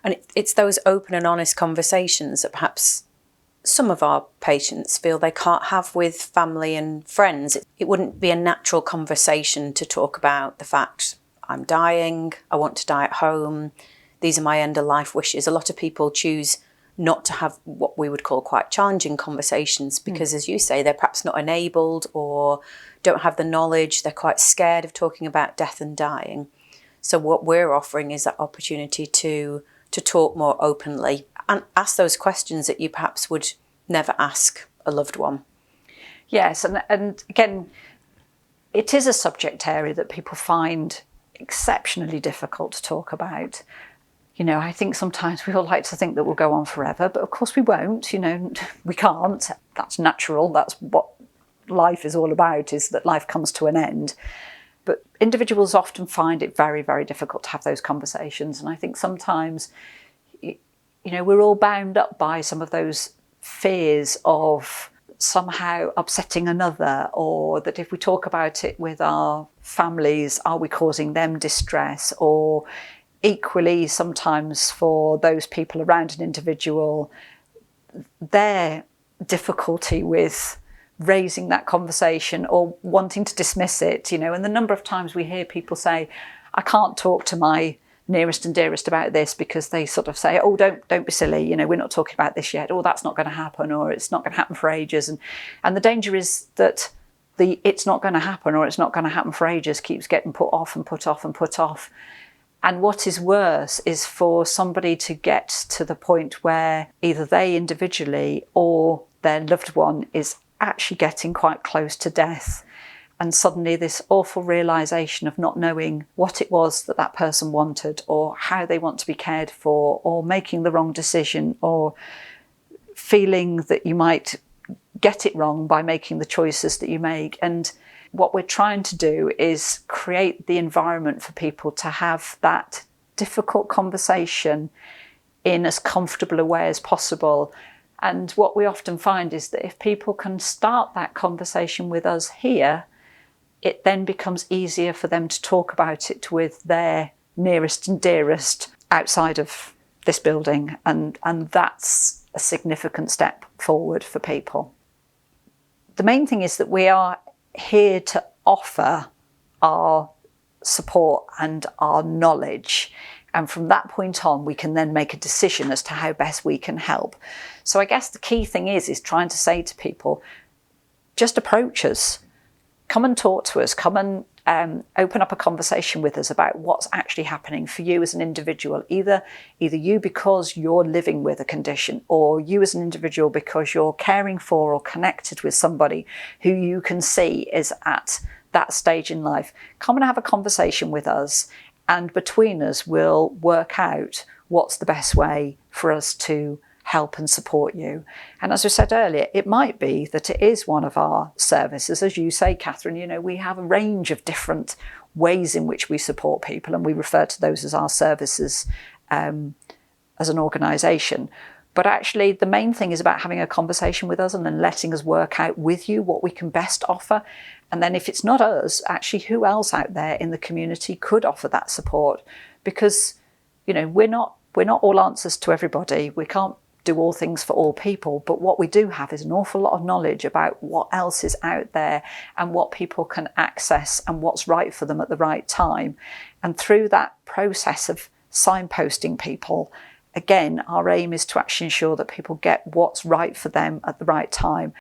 And it's those open and honest conversations that perhaps some of our patients feel they can't have with family and friends. It wouldn't be a natural conversation to talk about the fact, I'm dying, I want to die at home, these are my end of life wishes. A lot of people choose not to have what we would call quite challenging conversations because, as you say, they're perhaps not enabled or don't have the knowledge. They're quite scared of talking about death and dying. So what we're offering is that opportunity to talk more openly and ask those questions that you perhaps would never ask a loved one. Yes, and again, it is a subject area that people find exceptionally difficult to talk about. You know, I think sometimes we all like to think that we'll go on forever, but of course we won't, you know, we can't. That's natural. That's what life is all about, is that life comes to an end. But individuals often find it very, very difficult to have those conversations. And I think sometimes, you know, we're all bound up by some of those fears of somehow upsetting another, or that if we talk about it with our families, are we causing them distress? Or equally, sometimes for those people around an individual, their difficulty with raising that conversation or wanting to dismiss it, you know, and the number of times we hear people say, I can't talk to my nearest and dearest about this, because they sort of say, oh, don't be silly, you know, we're not talking about this yet, or that's not going to happen, or it's not going to happen for ages. And the danger is that the it's not going to happen, or it's not going to happen for ages keeps getting put off and put off and put off. And what is worse is for somebody to get to the point where either they individually or their loved one is actually getting quite close to death. And suddenly this awful realisation of not knowing what it was that that person wanted, or how they want to be cared for, or making the wrong decision, or feeling that you might get it wrong by making the choices that you make. And what we're trying to do is create the environment for people to have that difficult conversation in as comfortable a way as possible. And what we often find is that if people can start that conversation with us here, it then becomes easier for them to talk about it with their nearest and dearest outside of this building. And that's a significant step forward for people. The main thing is that we are here to offer our support and our knowledge. And from that point on, we can then make a decision as to how best we can help. So I guess the key thing is trying to say to people, just approach us. Come and talk to us. Come and open up a conversation with us about what's actually happening for you as an individual. Either you because you're living with a condition, or you as an individual because you're caring for or connected with somebody who you can see is at that stage in life. Come and have a conversation with us, and between us we'll work out what's the best way for us to help and support you. And as I said earlier, it might be that it is one of our services. As you say, Catherine, you know, we have a range of different ways in which we support people, and we refer to those as our services as an organisation. But actually, the main thing is about having a conversation with us and then letting us work out with you what we can best offer. And then if it's not us, actually who else out there in the community could offer that support? Because, you know, we're not all answers to everybody. We can't do all things for all people, but what we do have is an awful lot of knowledge about what else is out there and what people can access and what's right for them at the right time. And through that process of signposting people, again, our aim is to actually ensure that people get what's right for them at the right time.